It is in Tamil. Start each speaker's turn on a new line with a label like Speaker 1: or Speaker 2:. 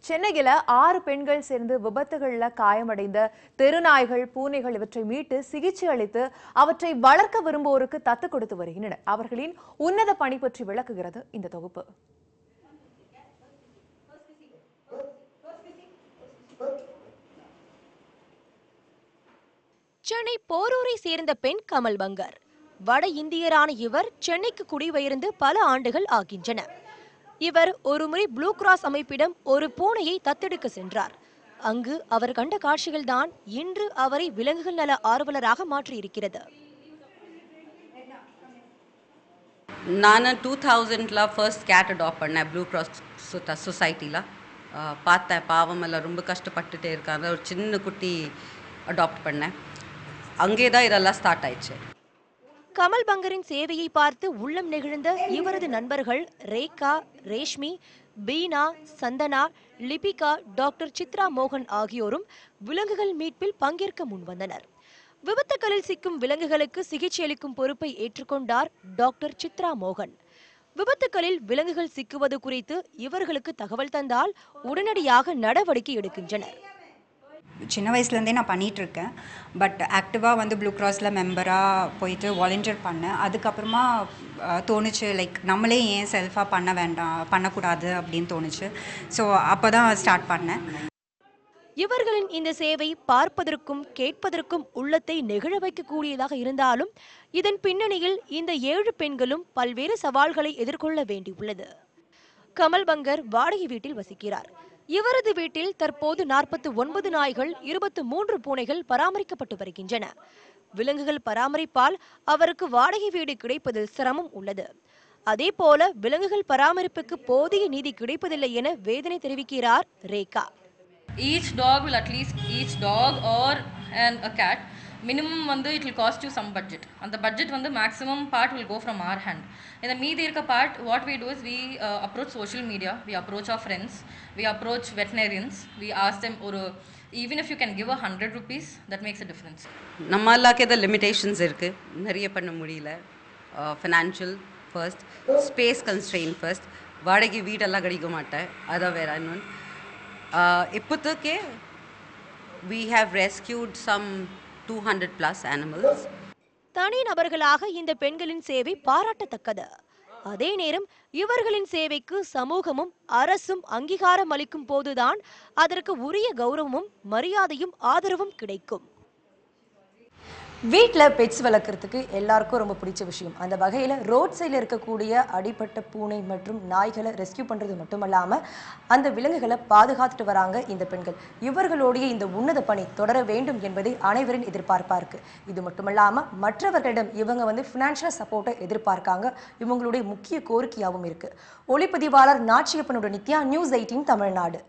Speaker 1: சென்னையில 6 பெண்கள் சேர்ந்து விபத்துகள்ல காயமடைந்த தெருநாய்கள், பூனைகள் இவற்றை மீட்டு சிகிச்சை அளித்து அவற்றை வளர்க்க விரும்புவோருக்கு தத்து கொடுத்து வருகின்றனர். அவர்களின் உன்னத பணி பற்றி விளக்குகிறது இந்த தொகுப்பு.
Speaker 2: சென்னை போரூரை சேர்ந்த பெண் கமல் பங்கர். வட இந்தியரான இவர் சென்னைக்கு குடிபெயர்ந்து பல ஆண்டுகள் ஆகின்றன. இவர் ஒருமுறை ப்ளூ கிராஸ் அமைப்பிடம் ஒரு பூனையை தத்தெடுக்க சென்றார். அங்கு அவர் கண்ட காட்சிகள்தான் இன்று அவரை விலங்குகள் நல ஆர்வலராக மாற்றியிருக்கிறது.
Speaker 3: நான் 2000ல ஃபர்ஸ்ட் கேட் அடாப்ட் பண்ணேன். ப்ளூ கிராஸ் சொசைட்டியில் பார்த்தேன். பாவம் எல்லாம் ரொம்ப கஷ்டப்பட்டுட்டே இருக்காங்க. ஒரு சின்ன குட்டி அடாப்ட் பண்ணேன். அங்கே தான் இதெல்லாம் ஸ்டார்ட் ஆயிடுச்சு.
Speaker 2: கமல் பங்கரின் சேவையை பார்த்து உள்ளம் நெகிழ்ந்த இவரது நண்பர்கள் ரேகா, ரேஷ்மி, பீனா, சந்தனா, லிபிகா, டாக்டர் சித்ரா மோகன் ஆகியோரும் விலங்குகள் மீட்பில் பங்கேற்க முன்வந்தனர். விபத்துகளில் சிக்கும் விலங்குகளுக்கு சிகிச்சை அளிக்கும் பொறுப்பை ஏற்றுக்கொண்டார் டாக்டர் சித்ரா மோகன். விபத்துகளில் விலங்குகள் சிக்குவது குறித்து இவர்களுக்கு தகவல் தந்தால் உடனடியாக நடவடிக்கை எடுக்கின்றனர்.
Speaker 4: சின்ன வயசுலேருந்தே நான் பண்ணிகிட்ருக்கேன். பட் ஆக்டிவாக ப்ளூ கிராஸில் மெம்பராக போயிட்டு வாலண்டியர் பண்ணேன். அதுக்கப்புறமா தோணுச்சு நம்மளே ஏன் செல்ஃபாக பண்ணக்கூடாது அப்படின்னு தோணுச்சு. ஸோ அப்போ தான் ஸ்டார்ட் பண்ணேன்.
Speaker 2: இவர்களின் இந்த சேவை பார்ப்பதற்கும் கேட்பதற்கும் உள்ளத்தை நெகிழ வைக்கக்கூடியதாக இருந்தாலும் இதன் பின்னணியில் இந்த 7 பெண்களும் பல்வேறு சவால்களை எதிர்கொள்ள வேண்டியுள்ளது. கமல் பங்கர் வாடகை வீட்டில் வசிக்கிறார். இவரது வீட்டில் தற்போது 49 நாய்கள், 23 பூனைகள் பராமரிக்கப்பட்டு வருகின்றன. விலங்குகள் பராமரிப்பால் அவருக்கு வாடகை வீடு கிடைப்பதில் சிரமம் உள்ளது. அதே போல விலங்குகள் பராமரிப்புக்கு போதிய நீதி கிடைப்பதில்லை என வேதனை தெரிவிக்கிறார் Rekha.
Speaker 5: Each dog will at least each dog or a cat minimum it will cost you some budget, and the budget maximum part will go from our hand. In the meedi irka part, what we do is we approach social media, we approach our friends, we approach veterinarians, we ask them even if you can give 100 rupees, that makes a difference.
Speaker 3: நம்மளுக்கு ஏதோ லிமிடேஷன்ஸ் இருக்கு, நிறைய பண்ண முடியல. Financial first, space constraint first, வாடகை வீடெல்லாம் கிடைக்க மாட்டேன். அதான் வேற இன்னொன்று. இப்போதைக்கு we have rescued some 200+ animals.
Speaker 2: தனி நபர்களாக இந்த பெண்களின் சேவை பாராட்டத்தக்கது. அதே நேரம் இவர்களின் சேவைக்கு சமூகமும் அரசும் அங்கீகாரம் அளிக்கும் போதுதான் அதற்கு உரிய கௌரவமும் மரியாதையும் ஆதரவும் கிடைக்கும்.
Speaker 6: வீட்டில் பெட்ஸ் வளர்க்குறதுக்கு எல்லாருக்கும் ரொம்ப பிடிச்ச விஷயம். அந்த வகையில் ரோட் சைடில் இருக்கக்கூடிய அடிப்பட்ட பூனை மற்றும் நாய்களை ரெஸ்கியூ பண்ணுறது மட்டுமல்லாமல் அந்த விலங்குகளை பாதுகாத்துட்டு வராங்க இந்த பெண்கள். இவர்களுடைய இந்த உன்னத பணி தொடர வேண்டும் என்பதே அனைவரின் எதிர்பார்ப்பாக இருக்குது. இது மட்டுமல்லாமல் மற்றவர்களிடம் இவங்க ஃபினான்ஷியல் சப்போர்ட்டை எதிர்பார்க்காங்க. இவங்களுடைய முக்கிய கோரிக்கையாகவும் இருக்குது. ஒளிப்பதிவாளர் நாச்சியப்பனோட நித்யா, News 18 தமிழ்நாடு.